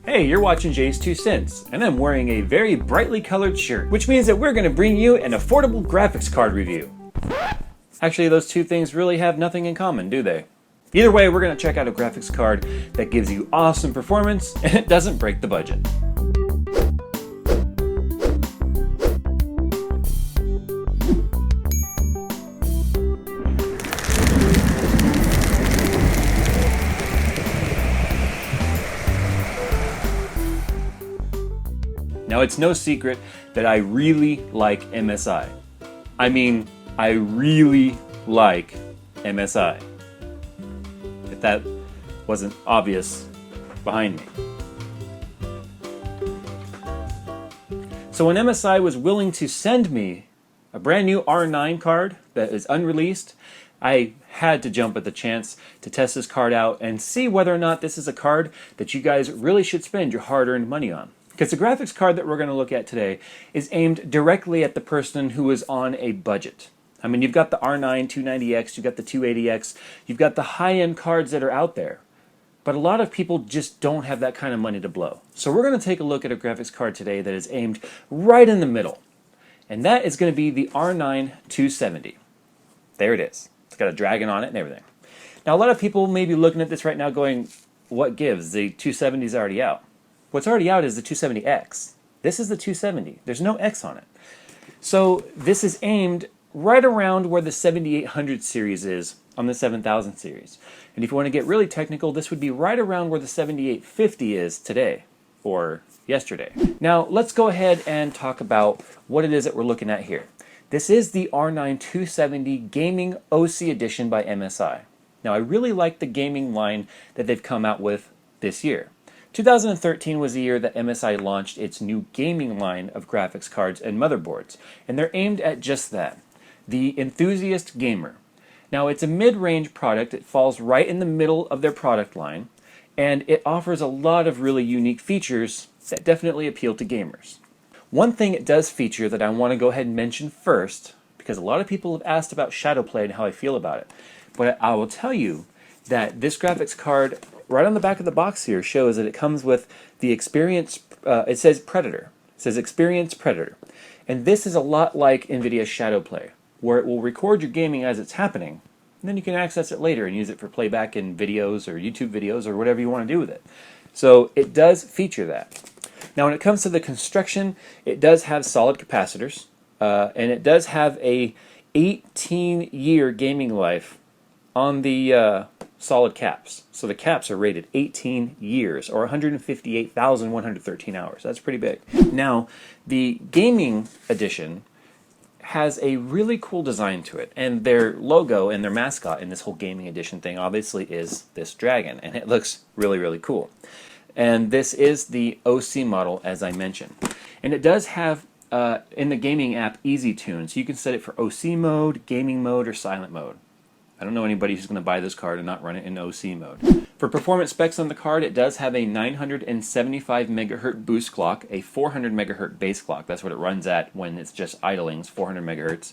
Hey, you're watching JayzTwoCents, and I'm wearing a very brightly colored shirt, which means that we're going to bring you an affordable graphics card review. Actually, those two things really have nothing in common, do they? Either way, we're going to check out a graphics card that gives you awesome performance and it doesn't break the budget. Now, it's no secret that I really like MSI. I mean, I really like MSI. If that wasn't obvious behind me. So when MSI was willing to send me a brand new R9 card that is unreleased, I had to jump at the chance to test this card out and see whether or not this is a card that you guys really should spend your hard-earned money on. Because the graphics card that we're going to look at today is aimed directly at the person who is on a budget. I mean, you've got the R9 290X, you've got the 280X, you've got the high-end cards that are out there. But a lot of people just don't have that kind of money to blow. So we're going to take a look at a graphics card today that is aimed right in the middle. And that is going to be the R9 270. There it is. It's got a dragon on it and everything. Now, a lot of people may be looking at this right now going, what gives? The 270 is already out. What's already out is the 270X. This is the 270. There's no X on it. So this is aimed right around where the 7800 series is on the 7000 series. And if you want to get really technical, this would be right around where the 7850 is today, or yesterday. Now, let's go ahead and talk about what it is that we're looking at here. This is the R9 270 Gaming OC Edition by MSI. Now, I really like the gaming line that they've come out with this year. 2013 was the year that MSI launched its new gaming line of graphics cards and motherboards, and they're aimed at just that, the enthusiast gamer. Now, it's a mid-range product. It falls right in the middle of their product line, and it offers a lot of really unique features that definitely appeal to gamers. One thing it does feature that I want to go ahead and mention first, because a lot of people have asked about shadow play and how I feel about it, but I will tell you that this graphics card right on the back of the box here shows that it comes with the Experience, it says Predator. It says Experience Predator. And this is a lot like NVIDIA's Shadow Play, where it will record your gaming as it's happening, and then you can access it later and use it for playback in videos or YouTube videos or whatever you want to do with it. So it does feature that. Now, when it comes to the construction, it does have solid capacitors, and it does have a 18-year gaming life on the solid caps. So the caps are rated 18 years or 158,113 hours. That's pretty big. Now, the gaming edition has a really cool design to it, and their logo and their mascot in this whole gaming edition thing obviously is this dragon, and it looks really, really cool. And this is the OC model, as I mentioned. And it does have in the gaming app Easy Tune, so you can set it for OC mode, gaming mode, or silent mode. I don't know anybody who's going to buy this card and not run it in OC mode. For performance specs on the card, it does have a 975 megahertz boost clock, a 400 megahertz base clock. That's what it runs at when it's just idling, it's 400 megahertz.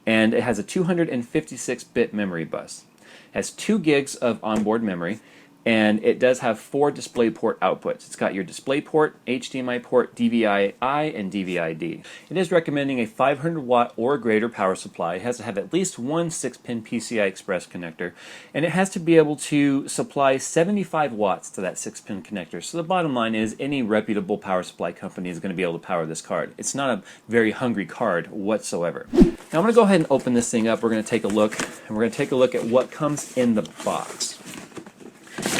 And it has a 256-bit memory bus. It has 2 gigs of onboard memory, and it does have 4 DisplayPort outputs. It's got your DisplayPort, HDMI port, DVI-I, and DVI-D. It is recommending a 500 watt or greater power supply. It has to have at least one 6-pin PCI Express connector, and it has to be able to supply 75 watts to that 6-pin connector. So the bottom line is any reputable power supply company is going to be able to power this card. It's not a very hungry card whatsoever. Now I'm going to go ahead and open this thing up. We're going to take a look, and we're going to take a look at what comes in the box.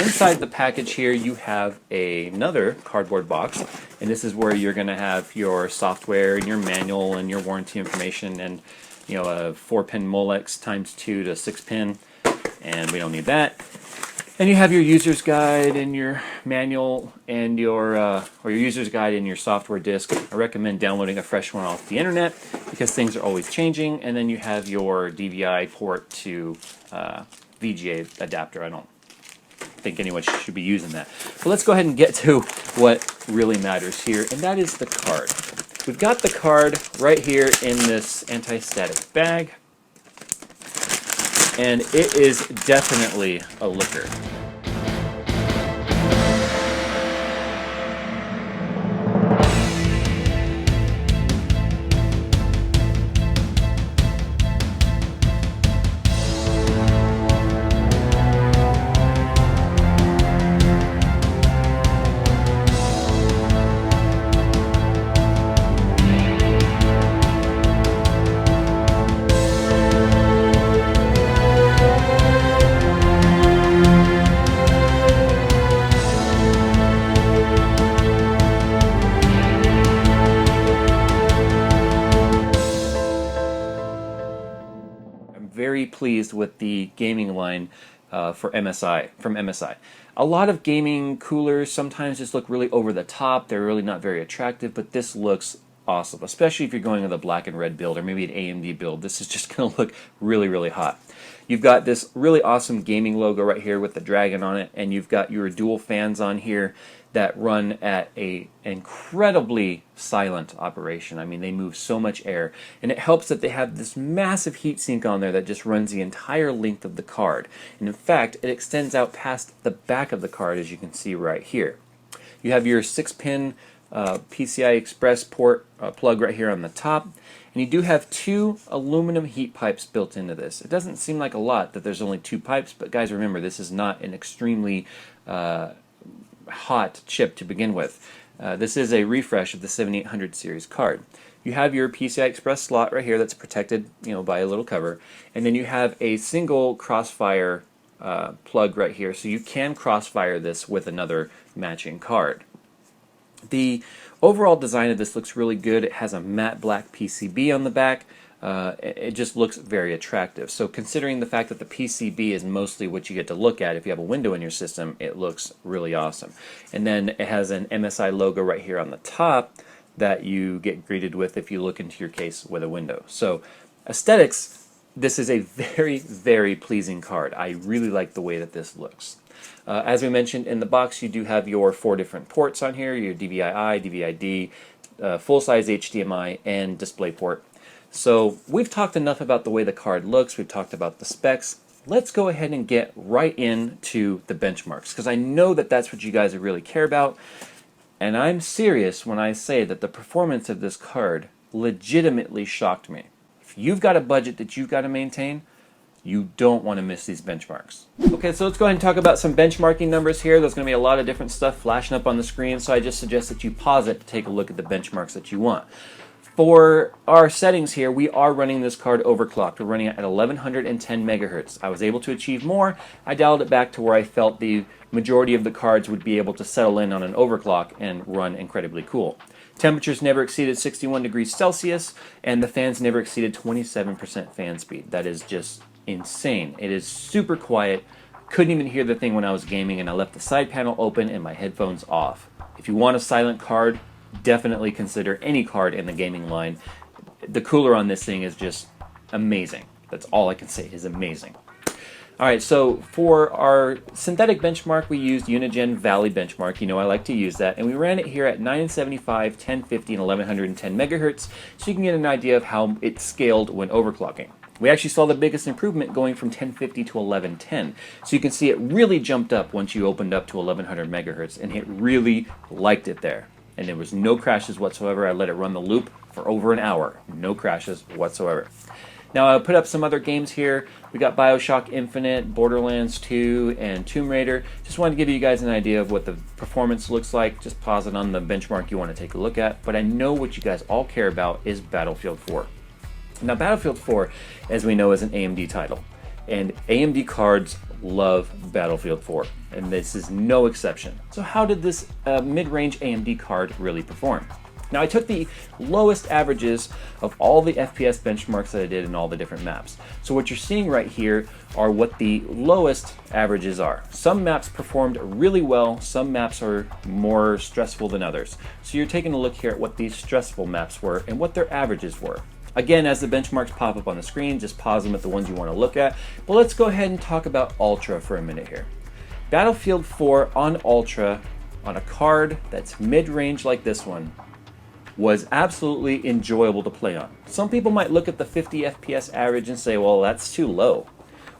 Inside the package here, you have another cardboard box, and this is where you're going to have your software and your manual and your warranty information, and a 4-pin Molex ×2 to 6-pin, and we don't need that. And you have your user's guide and your manual and your user's guide and your software disk. I recommend downloading a fresh one off the internet because things are always changing. And then you have your DVI port to VGA adapter. I don't think anyone should be using that. But let's go ahead and get to what really matters here, and that is the card. We've got the card right here in this anti-static bag, and it is definitely a looker. very pleased with the gaming line from MSI. A lot of gaming coolers sometimes just look really over the top. They're really not very attractive, but this looks awesome, especially if you're going with a black and red build or maybe an AMD build. This is just going to look really, really hot. You've got this really awesome gaming logo right here with the dragon on it, and you've got your dual fans on here that run at an incredibly silent operation. I mean, they move so much air, and it helps that they have this massive heatsink on there that just runs the entire length of the card. And in fact, it extends out past the back of the card, as you can see right here. You have your 6-pin PCI Express port plug right here on the top, and you do have 2 aluminum heat pipes built into this. It doesn't seem like a lot that there's only 2 pipes, but guys, remember, this is not an extremely hot chip to begin with. This is a refresh of the 7800 series card. You have your PCI Express slot right here that's protected, by a little cover, and then you have a single crossfire plug right here, so you can crossfire this with another matching card. The overall design of this looks really good. It has a matte black PCB on the back. It just looks very attractive. So considering the fact that the PCB is mostly what you get to look at if you have a window in your system, it looks really awesome. And then it has an MSI logo right here on the top that you get greeted with if you look into your case with a window. So aesthetics, this is a very, very pleasing card. I really like the way that this looks. As we mentioned in the box, you do have your 4 different ports on here, your DVI-I, DVI-D, full-size HDMI, and DisplayPort. So we've talked enough about the way the card looks, we've talked about the specs. Let's go ahead and get right into the benchmarks, because I know that that's what you guys really care about, and I'm serious when I say that the performance of this card legitimately shocked me. If you've got a budget that you've got to maintain, you don't want to miss these benchmarks. Okay, so let's go ahead and talk about some benchmarking numbers here. There's going to be a lot of different stuff flashing up on the screen, so I just suggest that you pause it to take a look at the benchmarks that you want. For our settings here, we are running this card overclocked. We're running it at 1110 megahertz. I was able to achieve more. I dialed it back to where I felt the majority of the cards would be able to settle in on an overclock and run incredibly cool. Temperatures never exceeded 61 degrees Celsius, and the fans never exceeded 27% fan speed. That is just insane. It is super quiet. Couldn't even hear the thing when I was gaming, and I left the side panel open and my headphones off. If you want a silent card, definitely consider any card in the gaming line. The cooler on this thing is just amazing. That's all I can say, is amazing. Alright, so for our synthetic benchmark, we used Unigen Valley benchmark. You know I like to use that. And we ran it here at 975, 1050, and 1110 megahertz, so you can get an idea of how it scaled when overclocking. We actually saw the biggest improvement going from 1050 to 1110. So you can see it really jumped up once you opened up to 1100 megahertz, and it really liked it there. And there was no crashes whatsoever. I let it run the loop for over an hour. No crashes whatsoever. Now I put up some other games here. We got BioShock Infinite, Borderlands 2, and Tomb Raider. Just wanted to give you guys an idea of what the performance looks like. Just pause it on the benchmark you want to take a look at. But I know what you guys all care about is Battlefield 4. Now Battlefield 4, as we know, is an AMD title. And AMD cards love Battlefield 4, and this is no exception. So how did this mid-range AMD card really perform? Now I took the lowest averages of all the FPS benchmarks that I did in all the different maps. So what you're seeing right here are what the lowest averages are. Some maps performed really well, some maps are more stressful than others. So you're taking a look here at what these stressful maps were and what their averages were. Again, as the benchmarks pop up on the screen, just pause them at the ones you want to look at. But let's go ahead and talk about Ultra for a minute here. Battlefield 4 on Ultra, on a card that's mid-range like this one, was absolutely enjoyable to play on. Some people might look at the 50 FPS average and say, well, that's too low.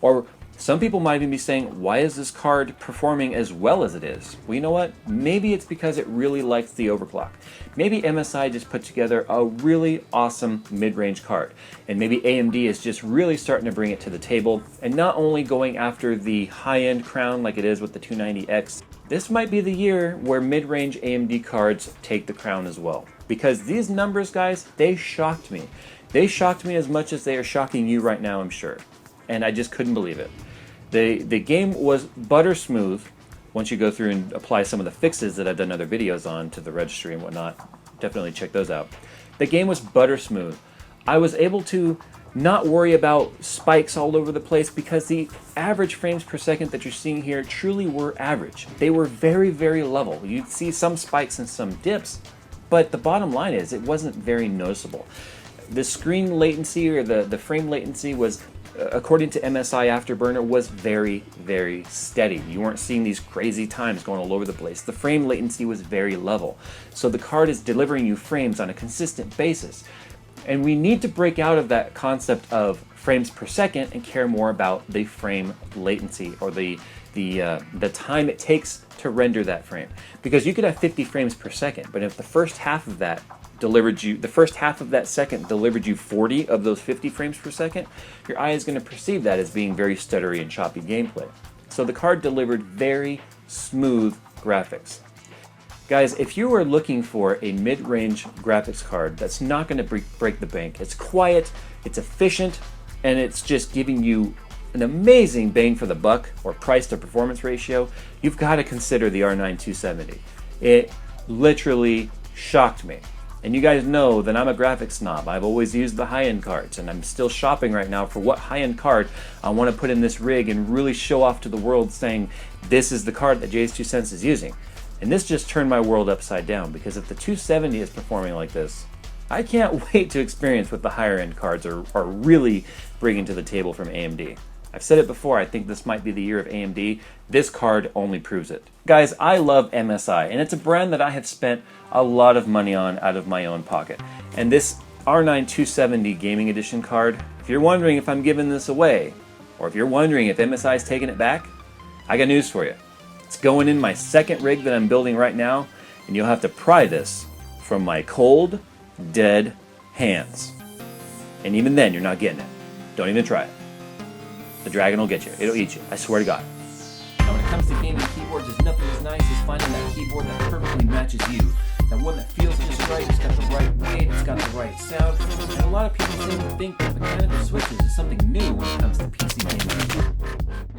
Or some people might even be saying, why is this card performing as well as it is? Well, you know what? Maybe it's because it really likes the overclock. Maybe MSI just put together a really awesome mid-range card. And maybe AMD is just really starting to bring it to the table and not only going after the high-end crown like it is with the 290X. This might be the year where mid-range AMD cards take the crown as well. Because these numbers, guys, they shocked me. They shocked me as much as they are shocking you right now, I'm sure. And I just couldn't believe it. The game was butter smooth once you go through and apply some of the fixes that I've done other videos on to the registry and whatnot. Definitely check those out. The game was butter smooth. I was able to not worry about spikes all over the place, because the average frames per second that you're seeing here truly were average. They were very, very level. You'd see some spikes and some dips, but the bottom line is it wasn't very noticeable. The screen latency, or the frame latency, was, according to MSI Afterburner, was very, very steady. You weren't seeing these crazy times going all over the place. The frame latency was very level. So the card is delivering you frames on a consistent basis. And we need to break out of that concept of frames per second and care more about the frame latency, or the time it takes to render that frame. Because you could have 50 frames per second, but if the first half of that second delivered you 40 of those 50 frames per second, your eye is going to perceive that as being very stuttery and choppy gameplay. So the card delivered very smooth graphics. Guys, if you are looking for a mid-range graphics card that's not going to break the bank, it's quiet, it's efficient, and it's just giving you an amazing bang for the buck, or price to performance ratio, you've got to consider the R9 270. It literally shocked me. And you guys know that I'm a graphics snob. I've always used the high-end cards, and I'm still shopping right now for what high-end card I want to put in this rig and really show off to the world, saying this is the card that JayzTwoCents is using. And this just turned my world upside down, because if the 270 is performing like this, I can't wait to experience what the higher end cards are really bringing to the table from AMD. I've said it before, I think this might be the year of AMD. This card only proves it. Guys, I love MSI, and it's a brand that I have spent a lot of money on out of my own pocket. And this R9 270 Gaming Edition card, if you're wondering if I'm giving this away, or if you're wondering if MSI is taking it back, I got news for you. It's going in my second rig that I'm building right now, and you'll have to pry this from my cold, dead hands. And even then, you're not getting it. Don't even try it. The dragon will get you. It'll eat you. I swear to God. Now, when it comes to gaming keyboards, there's nothing as nice as finding that keyboard that perfectly matches you. That one that feels just right, it's got the right weight, it's got the right sound. And a lot of people seem to think that mechanical switches is something new when it comes to PC gaming.